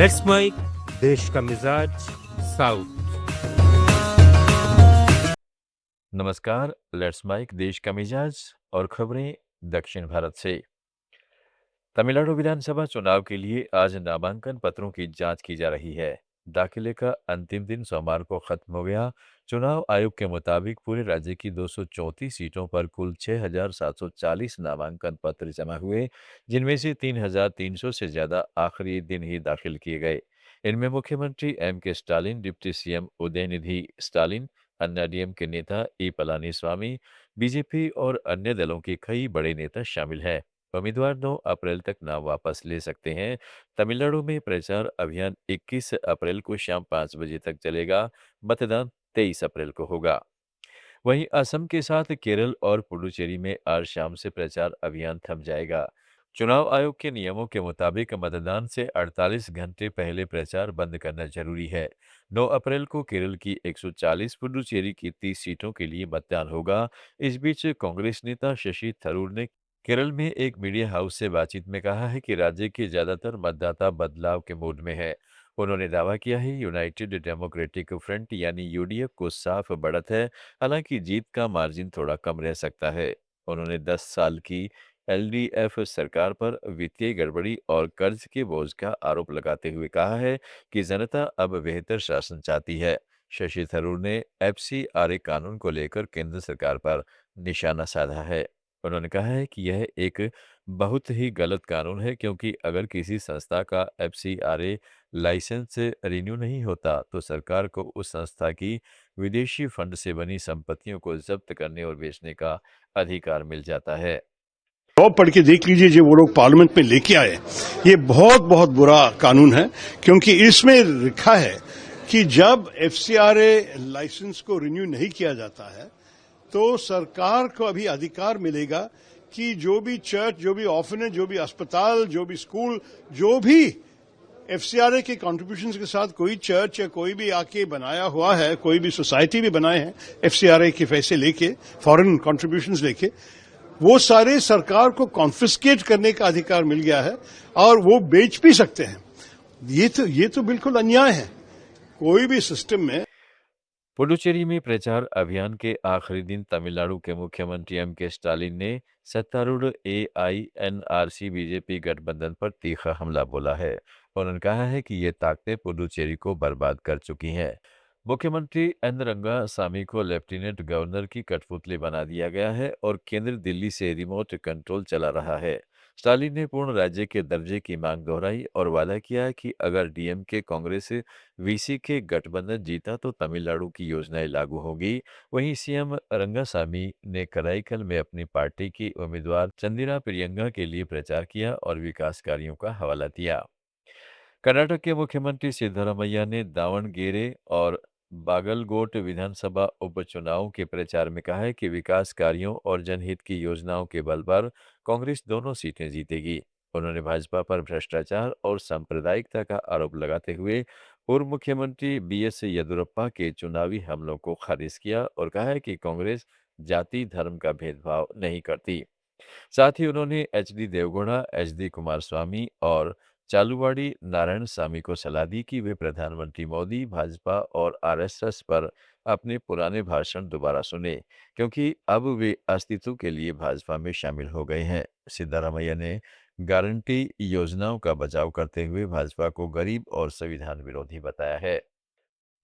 Let's mic देश का मिजाज साउथ। नमस्कार। लेट्स माइक देश का मिजाज और खबरें दक्षिण भारत से। तमिलनाडु विधानसभा चुनाव के लिए आज नामांकन पत्रों की जांच की जा रही है। दाखिले का अंतिम दिन सोमवार को खत्म हो गया। चुनाव आयोग के मुताबिक पूरे राज्य की 234 सीटों पर कुल 6,740 नामांकन पत्र जमा हुए, जिनमें से 3,300 से ज्यादा आखिरी दिन ही दाखिल किए गए। इनमें मुख्यमंत्री M.K. Stalin, deputy CM Udhayanidhi Stalin, Anna DMK नेता ई पलानीस्वामी, बीजेपी और अन्य दलों के कई बड़े नेता शामिल हैं। उम्मीदवार 9 अप्रैल तक नाम वापस ले सकते हैं। तमिलनाडु में प्रचार अभियान 21 अप्रैल को शाम 5 बजे तक चलेगा। मतदान 23 अप्रैल को होगा। वहीं असम के साथ केरल और पुडुचेरी में आज शाम से प्रचार अभियान थम जाएगा। चुनाव आयोग के नियमों के मुताबिक मतदान से 48 घंटे पहले प्रचार बंद करना जरूरी है। 9 अप्रैल को केरल की 140, पुडुचेरी की 30 सीटों के लिए मतदान होगा। इस बीच कांग्रेस नेता शशि थरूर ने केरल में एक मीडिया हाउस से बातचीत में कहा है कि राज्य के ज्यादातर मतदाता बदलाव के मूड में है। उन्होंने दावा किया है यूनाइटेड डेमोक्रेटिक फ्रंट यानी यूडीएफ को साफ बढ़त है, हालांकि जीत का मार्जिन थोड़ा कम रह सकता है। उन्होंने 10 साल की एलडीएफ सरकार पर वित्तीय गड़बड़ी और कर्ज के बोझ का आरोप लगाते हुए कहा है कि जनता अब बेहतर शासन चाहती है। शशि थरूर ने एफसीआरए कानून को लेकर केंद्र सरकार पर निशाना साधा है। उन्होंने कहा है कि यह एक बहुत ही गलत कानून है, क्योंकि अगर किसी संस्था का एफसीआरए लाइसेंस रिन्यू नहीं होता तो सरकार को उस संस्था की विदेशी फंड से बनी संपत्तियों को जब्त करने और बेचने का अधिकार मिल जाता है। लॉ पढ़ के देख लीजिए जो वो लोग पार्लियामेंट में लेके आए, ये बहुत बहुत बुरा कानून है, क्योंकि इसमें लिखा है कि जब एफसीआरए लाइसेंस को रिन्यू नहीं किया जाता है तो सरकार को अभी अधिकार मिलेगा कि जो भी चर्च, जो भी ऑर्फनेज, जो भी अस्पताल, जो भी स्कूल, जो भी एफसीआरए के कंट्रीब्यूशंस के साथ कोई चर्च या कोई भी आके बनाया हुआ है, कोई भी सोसाइटी भी बनाए हैं एफसीआरए के पैसे लेके, फॉरेन कंट्रीब्यूशंस लेके, वो सारे सरकार को कॉन्फिस्केट करने का अधिकार मिल गया है और वो बेच भी सकते हैं। ये तो बिल्कुल अन्याय है कोई भी सिस्टम में। पुडुचेरी में प्रचार अभियान के आखिरी दिन तमिलनाडु के मुख्यमंत्री M.K. स्टालिन ने सत्तारूढ़ एआईएनआरसी बीजेपी गठबंधन पर तीखा हमला बोला है। उन्होंने कहा है कि ये ताकतें पुडुचेरी को बर्बाद कर चुकी हैं। मुख्यमंत्री एन रंगासामी को लेफ्टिनेंट गवर्नर की कठपुतली बना दिया गया है और केंद्र दिल्ली से रिमोट कंट्रोल चला रहा है। स्टालिन ने पूर्ण राज्य के दर्जे की मांग दोहराई और वादा किया कि अगर डीएमके कांग्रेस वीसी के गठबंधन जीता तो तमिलनाडु की योजनाएं लागू होगी। वहीं सीएम रंगासामी ने कराईकल में अपनी पार्टी की उम्मीदवार चंदिरा प्रियंका के लिए प्रचार किया और विकास कार्यों का हवाला दिया। कर्नाटक के मुख्यमंत्री सिद्धरामैया ने दावणगेरे और बागलकोट विधानसभा उपचुनावों के प्रचार में कहा है कि विकास कार्यों और जनहित की योजनाओं के बल पर कांग्रेस दोनों सीटें जीतेगी। उन्होंने भाजपा पर भ्रष्टाचार और सांप्रदायिकता का आरोप लगाते हुए पूर्व मुख्यमंत्री बीएस येदियुरप्पा के चुनावी हमलों को खारिज किया और कहा है कि कांग्रेस जाति धर्म का भेदभाव नहीं करती। साथ ही उन्होंने एचडी देवगौड़ा, एचडी कुमारस्वामी और चालुवाड़ी नारायणसामी को सलाह दी कि वे प्रधानमंत्री मोदी, भाजपा और आरएसएस पर अपने पुराने भाषण दोबारा सुने, क्योंकि अब वे अस्तित्व के लिए भाजपा में शामिल हो गए हैं। सिद्धारमैया ने गारंटी योजनाओं का बचाव करते हुए भाजपा को गरीब और संविधान विरोधी बताया है।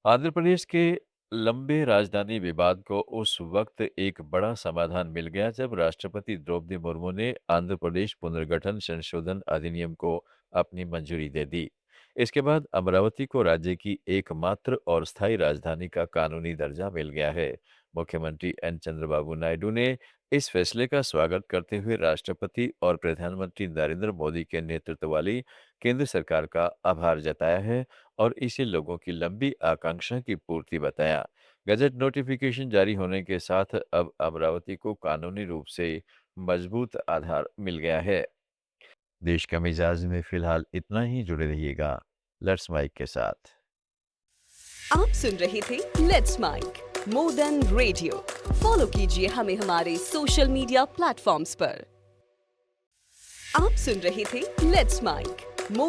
आंध्र प्रदेश के लंबे राजधानी विवाद को उस वक्त एक बड़ा समाधान मिल गया जब राष्ट्रपति द्रौपदी मुर्मू ने आंध्र प्रदेश पुनर्गठन संशोधन अधिनियम को अपनी मंजूरी दे दी। इसके बाद अमरावती को राज्य की एकमात्र और स्थायी राजधानी का कानूनी दर्जा मिल गया है। मुख्यमंत्री एन चंद्रबाबू नायडू ने इस फैसले का स्वागत करते हुए राष्ट्रपति और प्रधानमंत्री नरेंद्र मोदी के नेतृत्व वाली केंद्र सरकार का आभार जताया है और इसे लोगों की लंबी आकांक्षा की पूर्ति बताया। गजट नोटिफिकेशन जारी होने के साथ अब अमरावती को कानूनी रूप से मजबूत आधार मिल गया है। देश का मिजाज में फिलहाल इतना ही। जुड़े रहिएगा लेट्स माइक के साथ। आप सुन रहे थे let's mike more than radio. Follow कीजिए हमें हमारे सोशल मीडिया प्लेटफॉर्म्स पर। आप सुन रहे थे लेट्स माइक मोर